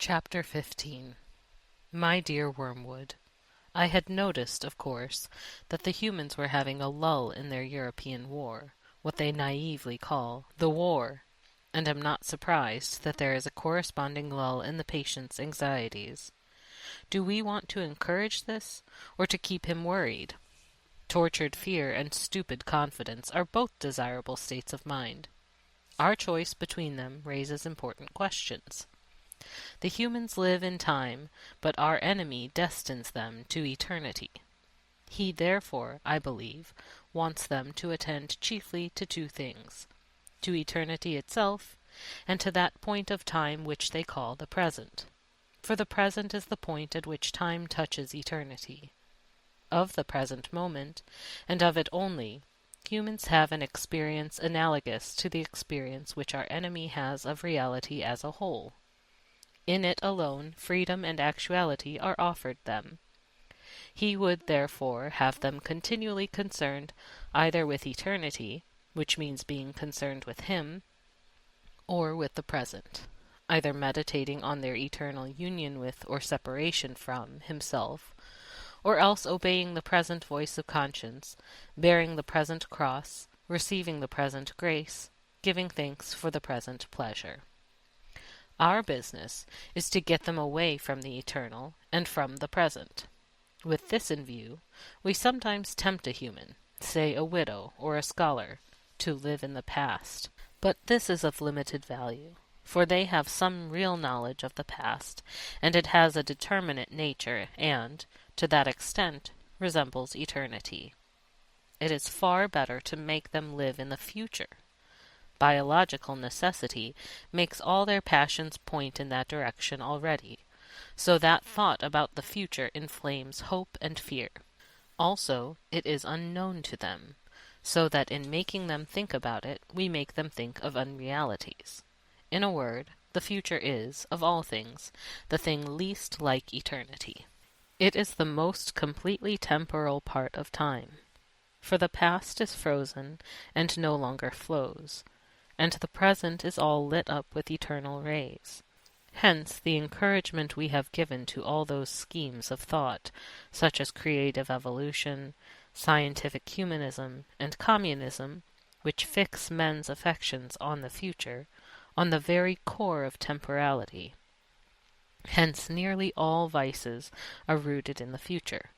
Chapter 15. My dear Wormwood, I had noticed, of course, that the humans were having a lull in their European war, what they naively call the war, and am not surprised that there is a corresponding lull in the patient's anxieties. Do we want to encourage this, or to keep him worried? Tortured fear and stupid confidence are both desirable states of mind. Our choice between them raises important questions. The humans live in time, but our enemy destines them to eternity. He therefore, I believe, wants them to attend chiefly to two things, to eternity itself, and to that point of time which they call the present. For the present is the point at which time touches eternity. Of the present moment, and of it only, humans have an experience analogous to the experience which our enemy has of reality as a whole. In it alone freedom and actuality are offered them. He would therefore have them continually concerned either with eternity, which means being concerned with him, or with the present, either meditating on their eternal union with or separation from himself, or else obeying the present voice of conscience, bearing the present cross, receiving the present grace, giving thanks for the present pleasure. Our business is to get them away from the eternal and from the present. With this in view, we sometimes tempt a human, say a widow or a scholar, to live in the past. But this is of limited value, for they have some real knowledge of the past, and it has a determinate nature and, to that extent, resembles eternity. It is far better to make them live in the future. Biological necessity makes all their passions point in that direction already, so that thought about the future inflames hope and fear. Also, it is unknown to them, so that in making them think about it, we make them think of unrealities. In a word, the future is, of all things, the thing least like eternity. It is the most completely temporal part of time, for the past is frozen and no longer flows, and the present is all lit up with eternal rays. Hence the encouragement we have given to all those schemes of thought, such as creative evolution, scientific humanism, and communism, which fix men's affections on the future, on the very core of temporality. Hence nearly all vices are rooted in the future.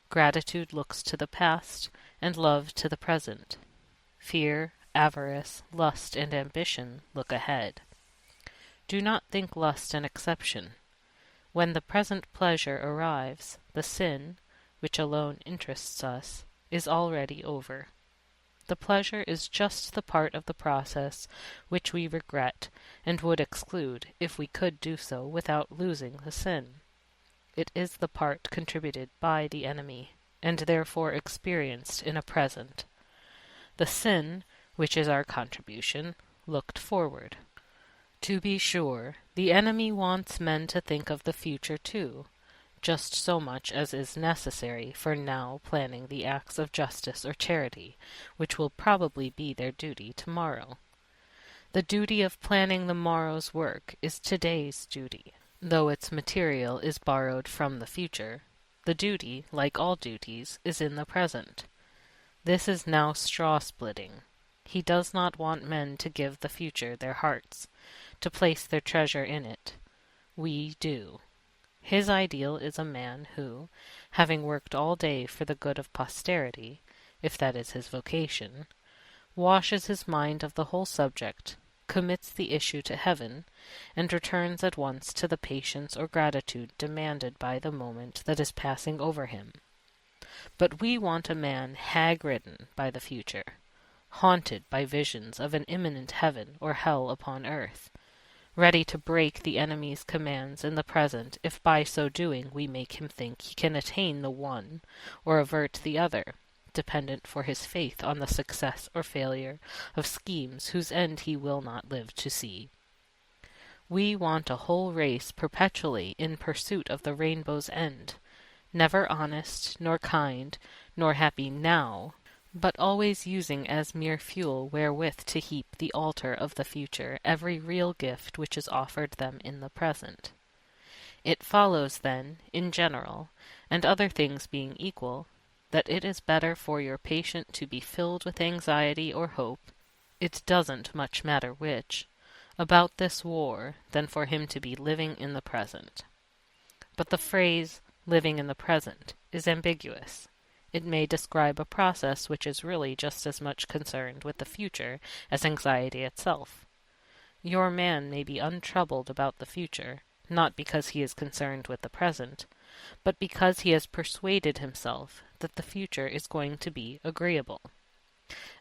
Gratitude looks to the past, and love to the present. Fear, avarice, lust, and ambition look ahead. Do not think lust an exception. When the present pleasure arrives, the sin, which alone interests us, is already over. The pleasure is just the part of the process which we regret and would exclude if we could do so without losing the sin. It is the part contributed by the enemy, and therefore experienced in a present. The sin, which is our contribution, looked forward. To be sure, the enemy wants men to think of the future too, just so much as is necessary for now planning the acts of justice or charity, which will probably be their duty tomorrow. The duty of planning the morrow's work is today's duty, though its material is borrowed from the future. The duty, like all duties, is in the present. This is now straw-splitting. He does not want men to give the future their hearts, to place their treasure in it. We do. His ideal is a man who, having worked all day for the good of posterity, if that is his vocation, washes his mind of the whole subject, commits the issue to heaven, and returns at once to the patience or gratitude demanded by the moment that is passing over him. But we want a man hag-ridden by the future, haunted by visions of an imminent heaven or hell upon earth, ready to break the enemy's commands in the present if by so doing we make him think he can attain the one or avert the other, dependent for his faith on the success or failure of schemes whose end he will not live to see. We want a whole race perpetually in pursuit of the rainbow's end, never honest, nor kind, nor happy now, but always using as mere fuel wherewith to heap the altar of the future every real gift which is offered them in the present. It follows, then, in general, and other things being equal, that it is better for your patient to be filled with anxiety or hope, it doesn't much matter which, about this war than for him to be living in the present. But the phrase living in the present is ambiguous. It may describe a process which is really just as much concerned with the future as anxiety itself. Your man may be untroubled about the future, not because he is concerned with the present, but because he has persuaded himself that the future is going to be agreeable.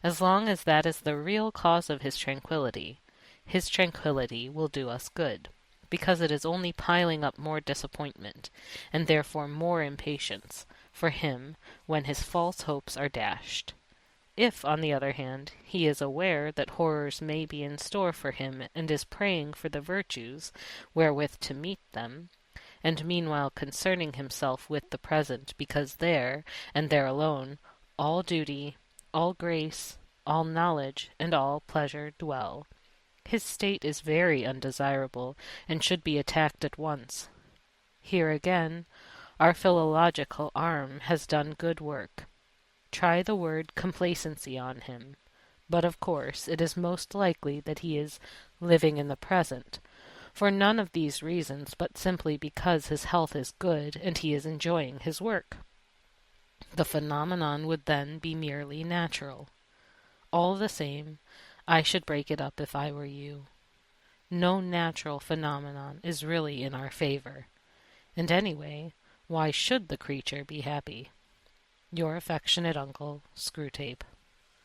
As long as that is the real cause of his tranquillity will do us good, because it is only piling up more disappointment, and therefore more impatience, for him when his false hopes are dashed. If, on the other hand, he is aware that horrors may be in store for him and is praying for the virtues wherewith to meet them, and meanwhile concerning himself with the present, because there, and there alone, all duty, all grace, all knowledge, and all pleasure dwell, his state is very undesirable, and should be attacked at once. Here again, our philological arm has done good work. Try the word complacency on him, but of course it is most likely that he is living in the present, for none of these reasons, but simply because his health is good and he is enjoying his work. The phenomenon would then be merely natural. All the same, I should break it up if I were you. No natural phenomenon is really in our favor, and anyway, why should the creature be happy? Your affectionate uncle, Screwtape.